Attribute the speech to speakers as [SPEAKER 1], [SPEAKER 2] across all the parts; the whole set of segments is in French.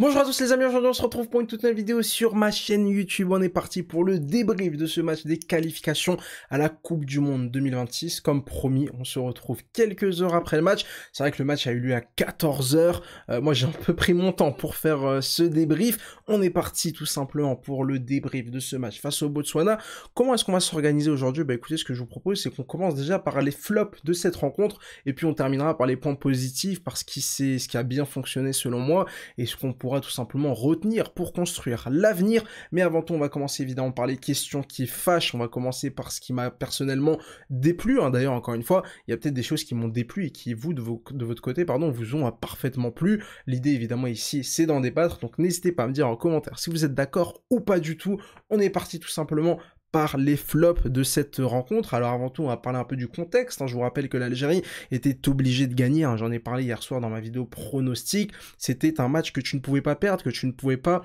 [SPEAKER 1] Bonjour à tous les amis, aujourd'hui on se retrouve pour une toute nouvelle vidéo sur ma chaîne YouTube. On est parti pour le débrief de ce match des qualifications à la Coupe du Monde 2026. Comme promis, on se retrouve quelques heures après le match. C'est vrai que le match a eu lieu à 14 heures. Moi j'ai un peu pris mon temps pour faire ce débrief. On est parti tout simplement pour le débrief de ce match face au Botswana. Comment est-ce qu'on va s'organiser aujourd'hui? Bah écoutez, ce que je vous propose, c'est qu'on commence déjà par les flops de cette rencontre et puis on terminera par les points positifs, parce que c'est ce qui a bien fonctionné selon moi et ce qu'on pourra tout simplement retenir pour construire l'avenir. Mais avant tout, on va commencer évidemment par les questions qui fâchent. On va commencer par ce qui m'a personnellement déplu. D'ailleurs, encore une fois, il y a peut-être des choses qui m'ont déplu et qui, vous, de votre côté, pardon, vous ont parfaitement plu. L'idée, évidemment, ici, c'est d'en débattre. Donc, n'hésitez pas à me dire en commentaire si vous êtes d'accord ou pas du tout. On est parti tout simplement par les flops de cette rencontre. Alors avant tout, on va parler un peu du contexte. Je vous rappelle que l'Algérie était obligée de gagner. J'en ai parlé hier soir dans ma vidéo pronostic. C'était un match que tu ne pouvais pas perdre, que tu pouvais pas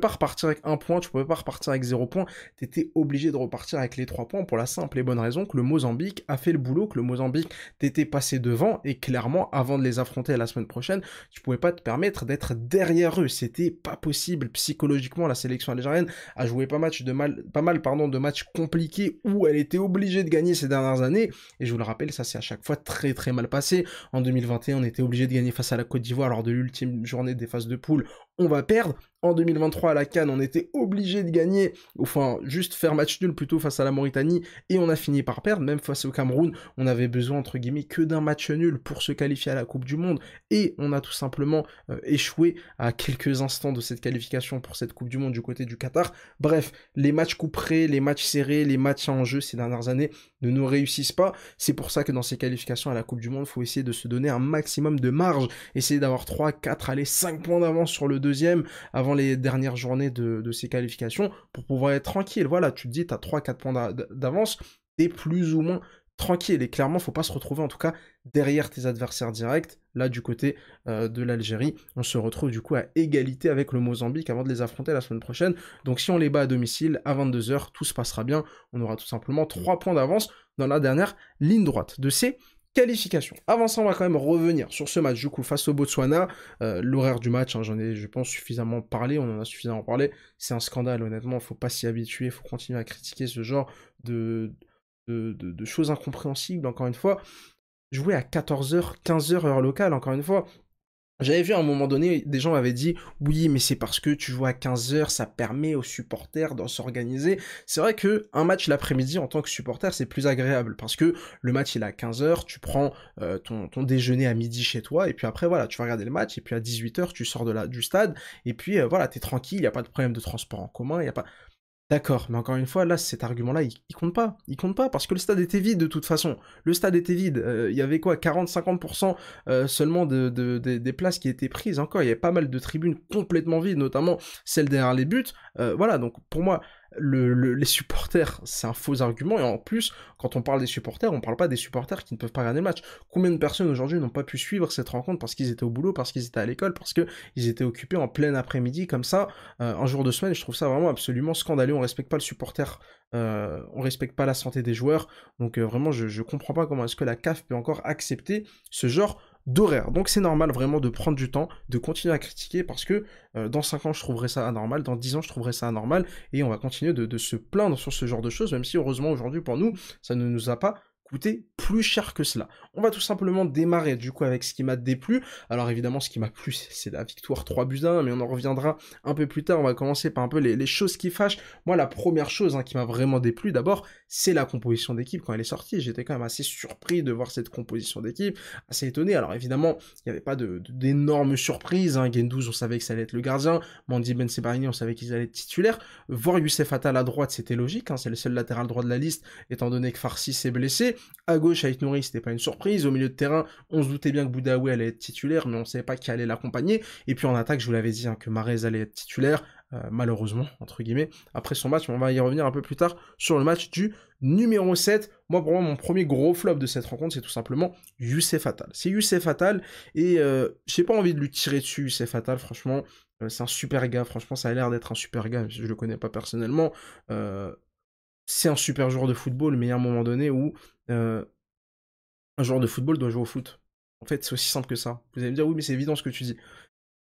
[SPEAKER 1] repartir avec 1 point, tu pouvais pas repartir avec 0 point. Tu étais obligé de repartir avec les 3 points pour la simple et bonne raison que le Mozambique a fait le boulot, que le Mozambique t'était passé devant et clairement, avant de les affronter la semaine prochaine, tu pouvais pas te permettre d'être derrière eux. C'était pas possible. Psychologiquement, la sélection algérienne a joué pas mal de matchs compliqués où elle était obligée de gagner ces dernières années, et je vous le rappelle, ça s'est à chaque fois très très mal passé. En 2021, on était obligé de gagner face à la Côte d'Ivoire lors de l'ultime journée des phases de poule, on va perdre. En 2023 à la CAN, on était obligé de gagner, enfin juste faire match nul plutôt face à la Mauritanie, et on a fini par perdre. Même face au Cameroun, on avait besoin entre guillemets que d'un match nul pour se qualifier à la Coupe du Monde, et on a tout simplement échoué à quelques instants de cette qualification pour cette Coupe du Monde du côté du Qatar. Bref, les matchs couperés, les matchs serrés, les matchs en jeu ces dernières années ne nous réussissent pas. C'est pour ça que dans ces qualifications à la Coupe du Monde, il faut essayer de se donner un maximum de marge, essayer d'avoir 3, 4, allez 5 points d'avance sur le deuxième avant les dernières journées de ces qualifications pour pouvoir être tranquille. Voilà, tu te dis, tu as 3-4 points d'avance, t'es plus ou moins tranquille, et clairement, faut pas se retrouver en tout cas derrière tes adversaires directs. Là, du côté de l'Algérie, on se retrouve du coup à égalité avec le Mozambique avant de les affronter la semaine prochaine. Donc si on les bat à domicile, à 22 h, tout se passera bien. On aura tout simplement 3 points d'avance dans la dernière ligne droite de ces qualification. Avant ça, on va quand même revenir sur ce match du coup face au Botswana. L'horaire du match, j'en ai, je pense, suffisamment parlé, on en a suffisamment parlé. C'est un scandale, honnêtement, faut pas s'y habituer, faut continuer à critiquer ce genre de choses incompréhensibles. Encore une fois, jouer à 14 h, 15 h heure locale, encore une fois. J'avais vu à un moment donné, des gens m'avaient dit « Oui, mais c'est parce que tu joues à 15 h, ça permet aux supporters de s'organiser. » C'est vrai qu'un match l'après-midi, en tant que supporter, c'est plus agréable, parce que le match, il est à 15 h, tu prends ton déjeuner à midi chez toi, et puis après, voilà, tu vas regarder le match, et puis à 18 h, tu sors du stade, et puis voilà, t'es tranquille, il n'y a pas de problème de transport en commun, il n'y a pas... D'accord, mais encore une fois, là, cet argument-là, il compte pas. Il compte pas, parce que le stade était vide, de toute façon. Le stade était vide. Il y avait quoi, 40-50% seulement des places qui étaient prises. Encore, il y avait pas mal de tribunes complètement vides, notamment celles derrière les buts. Voilà, donc pour moi, les supporters, c'est un faux argument, et en plus, quand on parle des supporters, on parle pas des supporters qui ne peuvent pas regarder le match. Combien de personnes aujourd'hui n'ont pas pu suivre cette rencontre parce qu'ils étaient au boulot, parce qu'ils étaient à l'école, parce qu'ils étaient occupés en plein après-midi, comme ça, un jour de semaine? Je trouve ça vraiment absolument scandaleux. On respecte pas le supporter, on respecte pas la santé des joueurs, donc vraiment, je comprends pas comment est-ce que la CAF peut encore accepter ce genre d'horaire. Donc c'est normal vraiment de prendre du temps, de continuer à critiquer, parce que dans 5 ans je trouverai ça anormal, dans 10 ans je trouverai ça anormal, et on va continuer de se plaindre sur ce genre de choses, même si heureusement aujourd'hui pour nous, ça ne nous a pas coûté plus cher que cela. On va tout simplement démarrer du coup avec ce qui m'a déplu. Alors évidemment, ce qui m'a plu, c'est la victoire 3-1, mais on en reviendra un peu plus tard. On va commencer par un peu les choses qui fâchent. Moi, la première chose qui m'a vraiment déplu d'abord, c'est la composition d'équipe quand elle est sortie. J'étais quand même assez surpris de voir cette composition d'équipe, assez étonné. Alors évidemment, il n'y avait pas d'énormes surprises. Guendouzi, on savait que ça allait être le gardien. Mandi Ben Sebaini, on savait qu'ils allaient être titulaires. Voir Youssef Attal à droite, c'était logique. C'est le seul latéral droit de la liste, étant donné que Farsi s'est blessé. À gauche, Aït Nouri, c'était pas une surprise. Au milieu de terrain, on se doutait bien que Boudaoui allait être titulaire, mais on savait pas qui allait l'accompagner. Et puis en attaque, je vous l'avais dit, que Mahrez allait être titulaire, malheureusement, entre guillemets, après son match. Mais on va y revenir un peu plus tard sur le match du numéro 7. Pour moi, mon premier gros flop de cette rencontre, c'est tout simplement Youssef Attal. C'est Youssef Attal, et j'ai pas envie de lui tirer dessus, Youssef Attal, franchement. C'est un super gars, franchement, ça a l'air d'être un super gars, je le connais pas personnellement. C'est un super joueur de football, mais il y a un moment donné où un joueur de football doit jouer au foot. En fait, c'est aussi simple que ça. Vous allez me dire, oui, mais c'est évident ce que tu dis.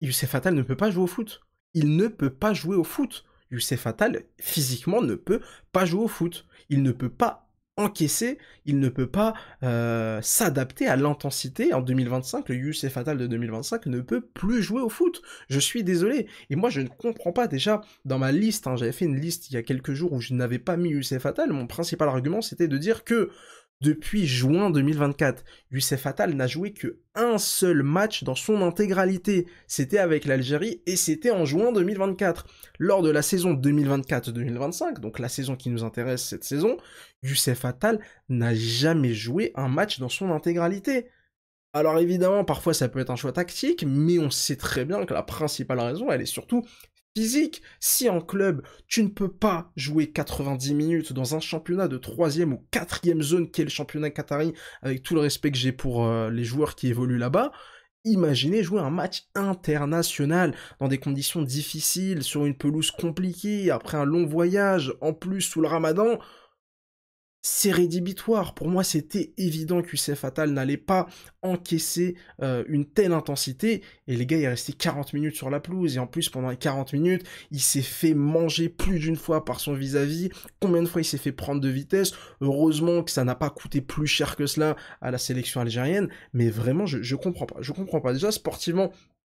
[SPEAKER 1] Youssef Attal ne peut pas jouer au foot. Il ne peut pas jouer au foot. Youssef Attal, physiquement, ne peut pas jouer au foot. Il ne peut pas encaisser, il ne peut pas s'adapter à l'intensité. En 2025, le Youssef Attal de 2025 ne peut plus jouer au foot. Je suis désolé. Et moi, je ne comprends pas. Déjà, dans ma liste, hein, j'avais fait une liste il y a quelques jours où je n'avais pas mis Youssef Attal. Mon principal argument, c'était de dire que depuis juin 2024, Youssef Attal n'a joué que un seul match dans son intégralité. C'était avec l'Algérie et c'était en juin 2024. Lors de la saison 2024-2025, donc la saison qui nous intéresse cette saison, Youssef Attal n'a jamais joué un match dans son intégralité. Alors évidemment, parfois ça peut être un choix tactique, mais on sait très bien que la principale raison, elle est surtout physique. Si en club, tu ne peux pas jouer 90 minutes dans un championnat de 3e ou 4e zone qu'est le championnat qatari, avec tout le respect que j'ai pour les joueurs qui évoluent là-bas, imaginez jouer un match international dans des conditions difficiles, sur une pelouse compliquée, après un long voyage, en plus sous le ramadan. C'est rédhibitoire. Pour moi, c'était évident que Youssef Attal n'allait pas encaisser une telle intensité. Et les gars, il est resté 40 minutes sur la pelouse. Et en plus, pendant les 40 minutes, il s'est fait manger plus d'une fois par son vis-à-vis. Combien de fois il s'est fait prendre de vitesse? Heureusement que ça n'a pas coûté plus cher que cela à la sélection algérienne. Mais vraiment, je comprends pas. Je comprends pas. Déjà, sportivement,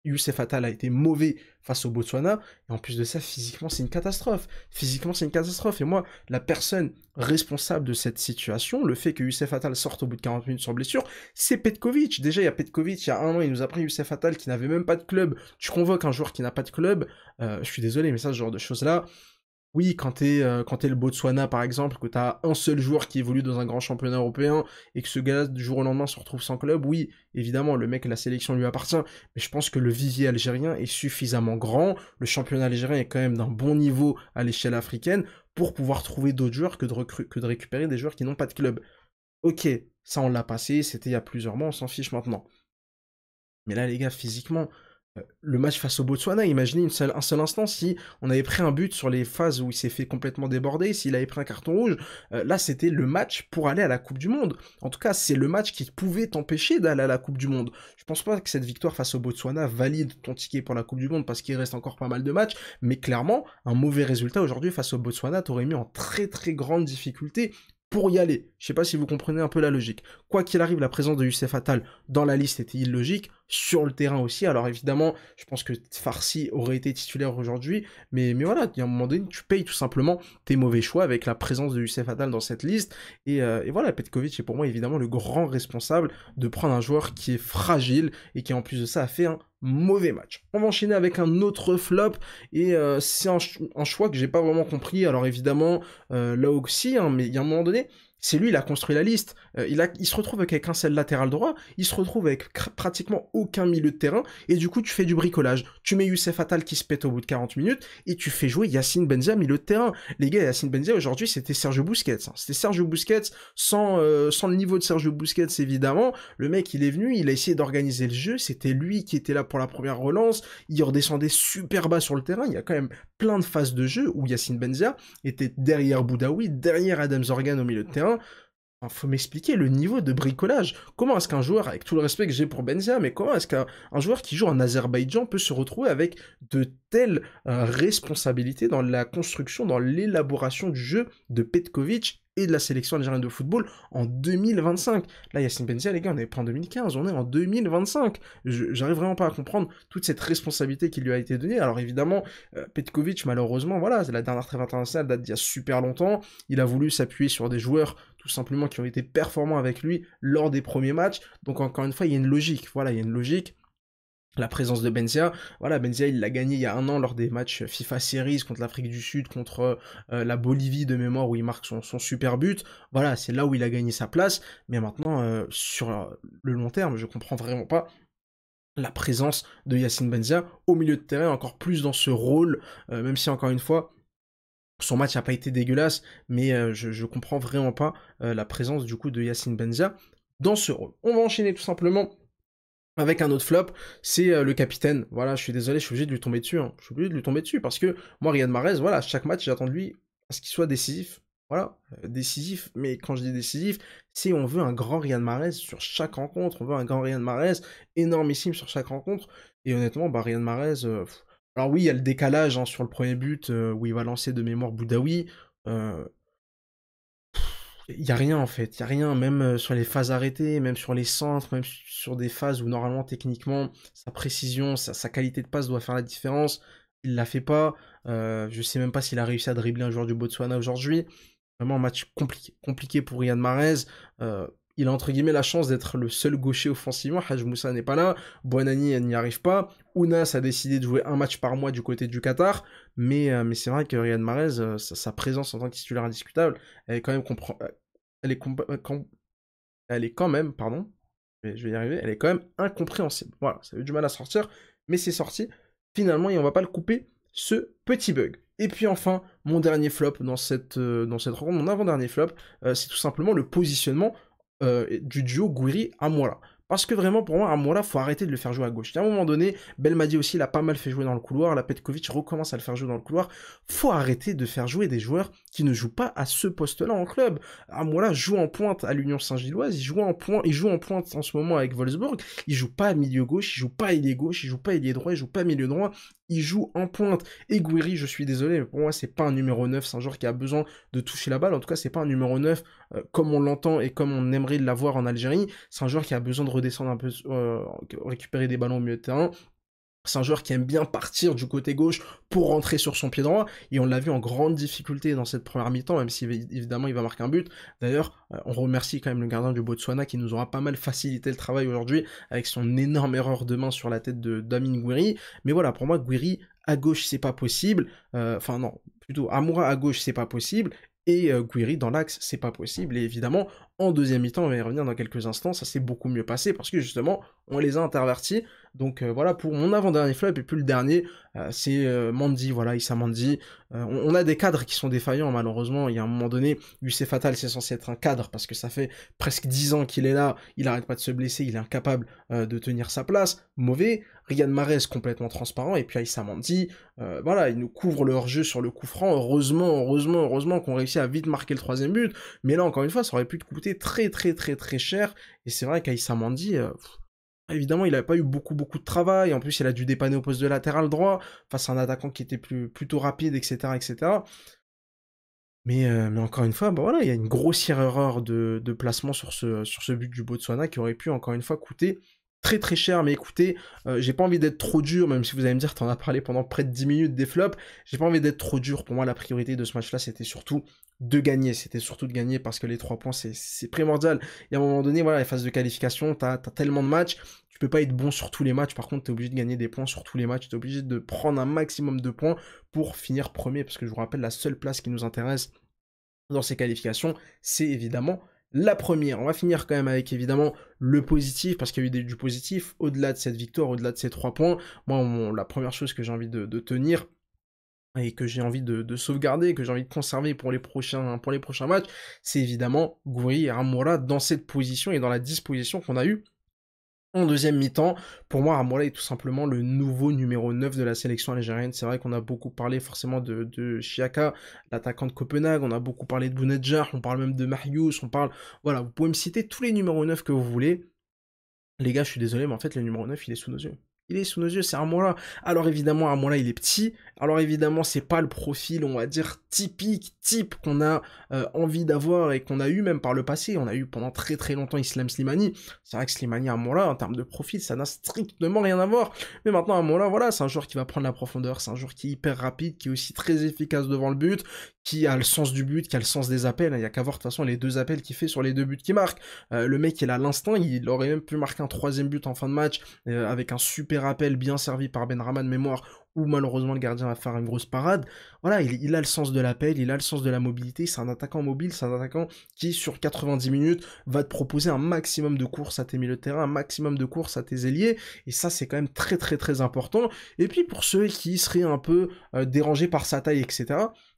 [SPEAKER 1] Youssef Attal a été mauvais face au Botswana, et en plus de ça, physiquement, c'est une catastrophe. Physiquement, c'est une catastrophe. Et moi, la personne responsable de cette situation, le fait que Youssef Attal sorte au bout de 40 minutes sur blessure, c'est Petkovic. Déjà, il y a Petkovic, il y a un an, il nous a pris Youssef Attal qui n'avait même pas de club. Tu convoques un joueur qui n'a pas de club, je suis désolé, mais ça, ce genre de choses-là, oui, quand t'es le Botswana, par exemple, que t'as un seul joueur qui évolue dans un grand championnat européen, et que ce gars-là, du jour au lendemain, se retrouve sans club, oui, évidemment, le mec, la sélection lui appartient, mais je pense que le vivier algérien est suffisamment grand, le championnat algérien est quand même d'un bon niveau à l'échelle africaine, pour pouvoir trouver d'autres joueurs que de récupérer des joueurs qui n'ont pas de club. Ok, ça on l'a passé, c'était il y a plusieurs mois, on s'en fiche maintenant. Mais là, les gars, physiquement, le match face au Botswana, imaginez un seul instant si on avait pris un but sur les phases où il s'est fait complètement déborder, s'il avait pris un carton rouge, là c'était le match pour aller à la Coupe du Monde. En tout cas, c'est le match qui pouvait t'empêcher d'aller à la Coupe du Monde. Je pense pas que cette victoire face au Botswana valide ton ticket pour la Coupe du Monde parce qu'il reste encore pas mal de matchs, mais clairement, un mauvais résultat aujourd'hui face au Botswana t'aurait mis en très très grande difficulté pour y aller. Je sais pas si vous comprenez un peu la logique. Quoi qu'il arrive, la présence de Youssef Attal dans la liste était illogique, sur le terrain aussi. Alors évidemment, je pense que Farsi aurait été titulaire aujourd'hui, mais voilà, il y a un moment donné, tu payes tout simplement tes mauvais choix avec la présence de Youssef Attal dans cette liste. Et voilà, Petkovic est pour moi évidemment le grand responsable de prendre un joueur qui est fragile et qui en plus de ça a fait un mauvais match. On va enchaîner avec un autre flop, et c'est un choix que j'ai pas vraiment compris. Alors évidemment, là aussi, hein, mais il y a un moment donné, c'est lui, il a construit la liste. Il se retrouve avec un seul latéral droit, il se retrouve avec pratiquement aucun milieu de terrain, et du coup, tu fais du bricolage. Tu mets Youssef Attal qui se pète au bout de 40 minutes, et tu fais jouer Yacine Benzia milieu de terrain. Les gars, Yacine Benzia, aujourd'hui, c'était Sergio Busquets. Hein. C'était Sergio Busquets, sans le niveau de Sergio Busquets, évidemment. Le mec, il est venu, il a essayé d'organiser le jeu, c'était lui qui était là pour la première relance, il redescendait super bas sur le terrain, il y a quand même plein de phases de jeu où Yacine Benzia était derrière Boudaoui, derrière Adam Zorgan au milieu de terrain. Enfin, faut m'expliquer le niveau de bricolage. Comment est-ce qu'un joueur, avec tout le respect que j'ai pour Benzia, mais comment est-ce qu'un joueur qui joue en Azerbaïdjan peut se retrouver avec de telles responsabilités dans la construction, dans l'élaboration du jeu de Petkovic et de la sélection algérienne de football en 2025. Là, Yacine Benzia, les gars, on n'est pas en 2015, on est en 2025. J'arrive vraiment pas à comprendre toute cette responsabilité qui lui a été donnée. Alors évidemment, Petkovic, malheureusement, voilà, la dernière trêve internationale date d'il y a super longtemps. Il a voulu s'appuyer sur des joueurs tout simplement qui ont été performants avec lui lors des premiers matchs. Donc encore une fois, il y a une logique. Voilà, il y a une logique. La présence de Benzia, voilà, Benzia il l'a gagné il y a un an lors des matchs FIFA Series contre l'Afrique du Sud, contre la Bolivie de mémoire où il marque son super but, voilà, c'est là où il a gagné sa place, mais maintenant, sur le long terme, je comprends vraiment pas la présence de Yacine Benzia au milieu de terrain, encore plus dans ce rôle, même si encore une fois, son match n'a pas été dégueulasse, mais je comprends vraiment pas la présence du coup de Yacine Benzia dans ce rôle. On va enchaîner tout simplement avec un autre flop, c'est le capitaine. Voilà, je suis désolé, je suis obligé de lui tomber dessus. Hein. Je suis obligé de lui tomber dessus parce que moi, Riyad Mahrez, voilà, chaque match, j'attends de lui à ce qu'il soit décisif. Voilà, décisif, mais quand je dis décisif, c'est on veut un grand Riyad Mahrez sur chaque rencontre, on veut un grand Riyad Mahrez énormissime sur chaque rencontre. Et honnêtement, bah, Riyad Mahrez, alors oui, il y a le décalage, hein, sur le premier but, où il va lancer de mémoire Boudaoui, heu, il y a rien en fait, il y a rien, même, sur les phases arrêtées, même sur les centres, même sur des phases où normalement techniquement sa précision, sa qualité de passe doit faire la différence. Il la fait pas, je sais même pas s'il a réussi à dribbler un joueur du Botswana aujourd'hui. Vraiment un match compliqué, compliqué pour Riyad Mahrez. Il a entre guillemets la chance d'être le seul gaucher offensivement. Hadj Moussa n'est pas là, Bouanani elle n'y arrive pas. Ounas a décidé de jouer un match par mois du côté du Qatar, mais c'est vrai que Riyad Mahrez, sa présence en tant que titulaire indiscutable, elle est quand même elle est elle est quand même, pardon, je vais y arriver, elle est quand même incompréhensible. Voilà, ça a eu du mal à sortir, mais c'est sorti finalement et on va pas le couper, ce petit bug. Et puis enfin, mon dernier flop dans cette rencontre, mon avant-dernier flop, c'est tout simplement le positionnement du duo Gouiri-Amoura. Parce que vraiment, pour moi, Amoura, faut arrêter de le faire jouer à gauche. À un moment donné, Belmadi aussi, il a pas mal fait jouer dans le couloir. La Petkovic recommence à le faire jouer dans le couloir. Faut arrêter de faire jouer des joueurs qui ne jouent pas à ce poste-là en club. Amoura joue en pointe à l'Union Saint-Gilloise. Il joue en pointe en ce moment avec Wolfsburg. Il joue pas à milieu gauche, il joue pas ailier gauche, il joue pas ailier droit, il joue pas milieu droit. Il joue en pointe. Et Gouiri, je suis désolé, mais pour moi, c'est pas un numéro 9. C'est un joueur qui a besoin de toucher la balle. En tout cas, c'est pas un numéro 9 comme on l'entend et comme on aimerait l'avoir en Algérie. C'est un joueur qui a besoin de redescendre un peu, récupérer des ballons au milieu de terrain. C'est un joueur qui aime bien partir du côté gauche pour rentrer sur son pied droit, et on l'a vu en grande difficulté dans cette première mi-temps, même si évidemment il va marquer un but. D'ailleurs, on remercie quand même le gardien du Botswana qui nous aura pas mal facilité le travail aujourd'hui avec son énorme erreur de main sur la tête de d'Amine Gouiri. Mais voilà, pour moi, Gouiri à gauche c'est pas possible. Enfin non, plutôt Amoura à gauche c'est pas possible. Et Gouiri dans l'axe, c'est pas possible. Et évidemment, en deuxième mi-temps, on va y revenir dans quelques instants, ça s'est beaucoup mieux passé parce que justement, on les a intervertis. Donc voilà pour mon avant-dernier flop, et puis le dernier, c'est Mandy, voilà, Issa Mandy. On a des cadres qui sont défaillants, malheureusement. Il y a un moment donné, Youssef Attal, c'est censé être un cadre parce que ça fait presque 10 ans qu'il est là, il arrête pas de se blesser, il est incapable de tenir sa place. Mauvais. Riyad Mahrez, complètement transparent, et puis Issa Mandy, voilà, il nous couvre le hors-jeu sur le coup franc. Heureusement qu'on réussit à vite marquer le troisième but. Mais là, encore une fois, ça aurait pu te coûter très cher. Et c'est vrai qu'Aïssa Mandy, évidemment, il n'avait pas eu beaucoup de travail. En plus, il a dû dépanner au poste de latéral droit face à un attaquant qui était plutôt rapide, etc. Mais encore une fois, bah voilà, il y a une grossière erreur de placement sur ce but du Botswana qui aurait pu, encore une fois, coûter très cher. Mais écoutez, j'ai pas envie d'être trop dur, même si vous allez me dire, t'en as parlé pendant près de 10 minutes des flops, j'ai pas envie d'être trop dur. Pour moi, la priorité de ce match-là, c'était surtout de gagner. C'était surtout de gagner parce que les 3 points, c'est primordial. Et à un moment donné, voilà, les phases de qualification, t'as tellement de matchs, tu peux pas être bon sur tous les matchs. Par contre, t'es obligé de gagner des points sur tous les matchs. T'es obligé de prendre un maximum de points pour finir premier, parce que je vous rappelle, la seule place qui nous intéresse dans ces qualifications, c'est évidemment la première. On va finir quand même avec évidemment le positif, parce qu'il y a eu du positif au-delà de cette victoire, au-delà de ces 3 points. Moi, la première chose que j'ai envie de tenir et que j'ai envie de sauvegarder, que j'ai envie de conserver pour les prochains matchs, c'est évidemment Gouiri et Amoura dans cette position et dans la disposition qu'on a eue en deuxième mi-temps. Pour moi, Amoura est tout simplement le nouveau numéro 9 de la sélection algérienne. C'est vrai qu'on a beaucoup parlé forcément de Chiaka, l'attaquant de Copenhague, on a beaucoup parlé de Bounedjah, on parle même de Marius, on parle... Voilà, vous pouvez me citer tous les numéros 9 que vous voulez. Les gars, je suis désolé, mais en fait, le numéro 9, il est sous nos yeux. Il est sous nos yeux, c'est Amoura. Alors évidemment, Amoura, il est petit. Alors évidemment, c'est pas le profil, on va dire, type qu'on a envie d'avoir et qu'on a eu même par le passé. On a eu pendant très longtemps Islam Slimani. C'est vrai que Slimani, Amoura, en termes de profil, ça n'a strictement rien à voir. Mais maintenant, Amoura, voilà, c'est un joueur qui va prendre la profondeur, c'est un joueur qui est hyper rapide, qui est aussi très efficace devant le but, qui a le sens du but, qui a le sens des appels. Il y a qu'à voir de toute façon les 2 appels qu'il fait sur les 2 buts qu'il marque. Le mec, il a l'instinct, il aurait même pu marquer un 3e but en fin de match avec un super appel bien servi par Benrahma de mémoire, où malheureusement le gardien va faire une grosse parade. Voilà, il a le sens de l'appel, il a le sens de la mobilité, c'est un attaquant mobile, c'est un attaquant qui sur 90 minutes va te proposer un maximum de courses à tes milieux de terrain, un maximum de courses à tes ailiers, et ça c'est quand même très important. Et puis pour ceux qui seraient un peu dérangés par sa taille, etc.,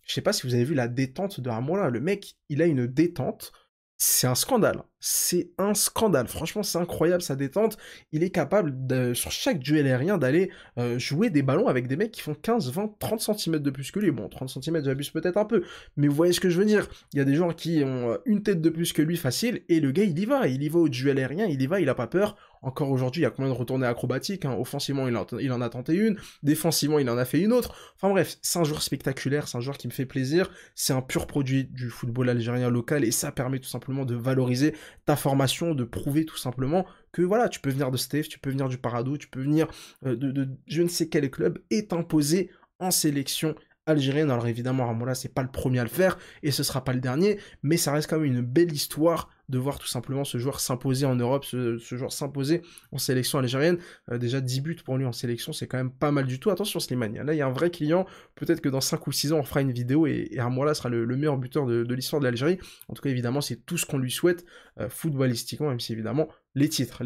[SPEAKER 1] je sais pas si vous avez vu la détente de Amoura, le mec, il a une détente, c'est un scandale. c'est un scandale. Franchement, c'est incroyable sa détente. Il est capable, sur chaque duel aérien, d'aller jouer des ballons avec des mecs qui font 15, 20, 30 centimètres de plus que lui. Bon, 30 centimètres, j'abuse peut-être un peu, mais vous voyez ce que je veux dire. Il y a des gens qui ont une tête de plus que lui facile, et le gars, il y va au duel aérien, il y va, il a pas peur. Encore aujourd'hui, il y a combien de retournées acrobatiques, hein. Offensivement, il en a tenté une, défensivement, il en a fait une autre. Enfin bref, c'est un joueur spectaculaire, c'est un joueur qui me fait plaisir, c'est un pur produit du football algérien local, et ça permet tout simplement de valoriser ta formation, de prouver tout simplement que voilà, tu peux venir de Steph, tu peux venir du Parado, tu peux venir de je ne sais quel club et t'imposer en sélection algérienne. Alors évidemment, Ramola, c'est pas le premier à le faire, et ce sera pas le dernier, mais ça reste quand même une belle histoire de voir tout simplement ce joueur s'imposer en Europe, ce joueur s'imposer en sélection algérienne. Déjà 10 buts pour lui en sélection, c'est quand même pas mal du tout. Attention Slimani, là il y a un vrai client, peut-être que dans 5 ou 6 ans on fera une vidéo et Ramola sera le meilleur buteur de l'histoire de l'Algérie. En tout cas évidemment c'est tout ce qu'on lui souhaite footballistiquement, même si évidemment les titres,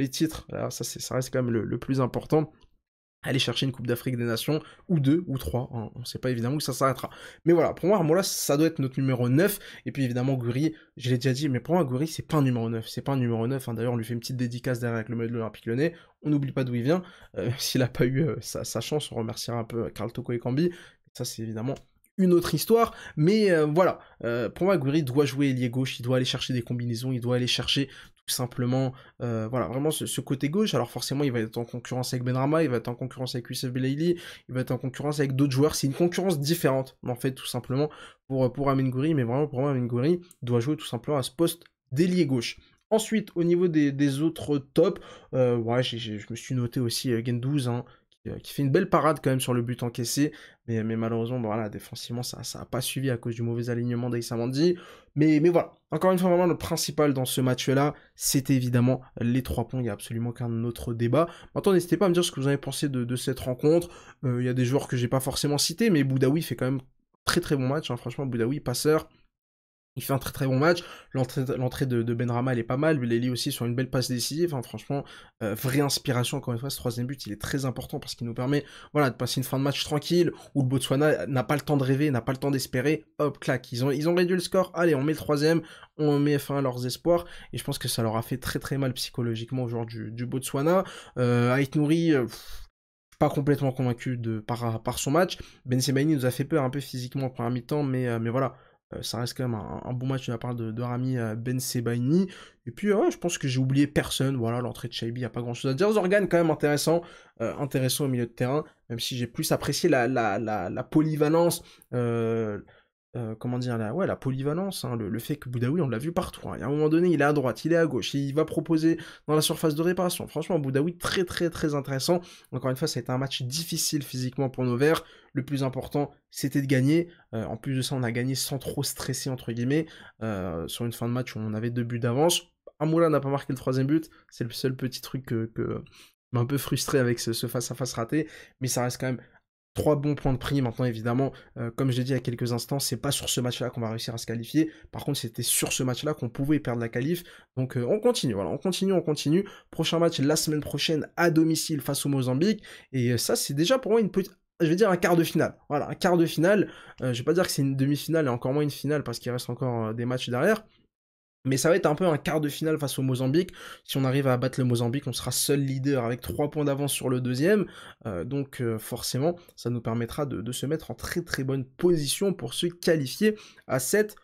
[SPEAKER 1] là, ça reste quand même le plus important. Aller chercher une Coupe d'Afrique des Nations, ou 2, ou 3, hein. On sait pas évidemment où ça s'arrêtera. Mais voilà, pour moi, Armola, ça doit être notre numéro 9, et puis évidemment, Gouiri, je l'ai déjà dit, mais pour moi, Gouiri, c'est pas un numéro 9, c'est pas un numéro 9, hein. D'ailleurs, on lui fait une petite dédicace derrière avec le maillot de l'Olympique Lyonnais, on n'oublie pas d'où il vient, s'il a pas eu sa chance, on remerciera un peu Karl Toko et Kambi, ça c'est évidemment une autre histoire, mais voilà, pour moi, Gouiri doit jouer ailier gauche, il doit aller chercher des combinaisons, il doit aller chercher tout simplement, voilà, vraiment ce côté gauche. Alors forcément, il va être en concurrence avec Benrahma, il va être en concurrence avec Youssef Belaïli, il va être en concurrence avec d'autres joueurs. C'est une concurrence différente, en fait, tout simplement, pour Amine Gouiri, mais vraiment, pour moi, Amine Gouiri doit jouer tout simplement à ce poste d'ailier gauche. Ensuite, au niveau des autres tops, ouais, je me suis noté aussi Guendouzi, hein, qui fait une belle parade quand même sur le but encaissé, mais malheureusement, bon, voilà, défensivement, ça n'a pas suivi à cause du mauvais alignement d'Aïssa Mandi. Mais voilà, encore une fois, vraiment, le principal dans ce match-là, c'était évidemment les 3 points, il n'y a absolument qu'un autre débat. Maintenant, n'hésitez pas à me dire ce que vous avez pensé de cette rencontre. Il y a des joueurs que j'ai pas forcément cités, mais Boudaoui fait quand même très très bon match, hein. Franchement, Boudaoui, passeur. Il fait un très très bon match. L'entrée de Benrahma, elle est pas mal. Belali aussi sur une belle passe décisive. Enfin, franchement, vraie inspiration. Encore une fois, ce 3e but, il est très important parce qu'il nous permet, voilà, de passer une fin de match tranquille où le Botswana n'a pas le temps de rêver, n'a pas le temps d'espérer. Hop, clac. Ils ont réduit le score. Allez, on met le 3e. On met fin à leurs espoirs. Et je pense que ça leur a fait très très mal psychologiquement aux joueurs du Botswana. Ait Nouri, pas complètement convaincu par son match. Ben Sebaini nous a fait peur un peu physiquement en première mi-temps, mais voilà. Ça reste quand même un bon match de la part de Rami Ben Sebaini. Et puis, ouais, je pense que j'ai oublié personne. Voilà, l'entrée de Shaibi, il n'y a pas grand-chose à dire. Zorgan, quand même intéressant. Intéressant au milieu de terrain. Même si j'ai plus apprécié la polyvalence. Comment dire, la polyvalence, hein, le fait que Boudaoui, on l'a vu partout, hein. Il y a un moment donné, il est à droite, il est à gauche, il va proposer dans la surface de réparation. Franchement, Boudaoui, très très très intéressant. Encore une fois, ça a été un match difficile physiquement pour nos Verts. Le plus important, c'était de gagner. En plus de ça, on a gagné sans trop stresser, entre guillemets, sur une fin de match où on avait 2 buts d'avance. Amoula n'a pas marqué le 3e but, c'est le seul petit truc que m'a un peu frustré avec ce face-à-face raté, mais ça reste quand même 3 bons points de prix. Maintenant, évidemment, comme je l'ai dit il y a quelques instants, c'est pas sur ce match-là qu'on va réussir à se qualifier. Par contre, c'était sur ce match-là qu'on pouvait perdre la qualif. Donc, on continue, voilà, on continue. Prochain match la semaine prochaine à domicile face au Mozambique. Et ça, c'est déjà pour moi je vais dire un quart de finale. Voilà, un quart de finale. Je vais pas dire que c'est une demi-finale et encore moins une finale parce qu'il reste encore des matchs derrière. Mais ça va être un peu un quart de finale face au Mozambique. Si on arrive à battre le Mozambique, on sera seul leader avec 3 points d'avance sur le 2e. Donc forcément, ça nous permettra de se mettre en très très bonne position pour se qualifier à cette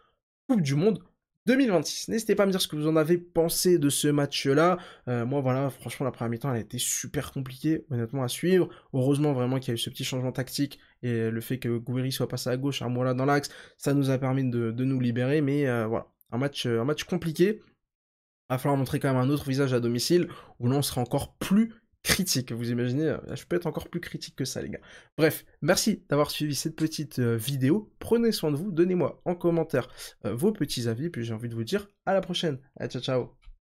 [SPEAKER 1] Coupe du Monde 2026. N'hésitez pas à me dire ce que vous en avez pensé de ce match-là. Moi, voilà, franchement, la première mi-temps, elle a été super compliquée, honnêtement, à suivre. Heureusement, vraiment, qu'il y a eu ce petit changement tactique et le fait que Gouiri soit passé à gauche, Armola dans l'axe, ça nous a permis de nous libérer. Mais voilà. Un match compliqué. Il va falloir montrer quand même un autre visage à domicile, où là on sera encore plus critique. Vous imaginez, je peux être encore plus critique que ça, les gars. Bref, merci d'avoir suivi cette petite vidéo. Prenez soin de vous, donnez-moi en commentaire vos petits avis, puis j'ai envie de vous dire à la prochaine. Allez, ciao, ciao.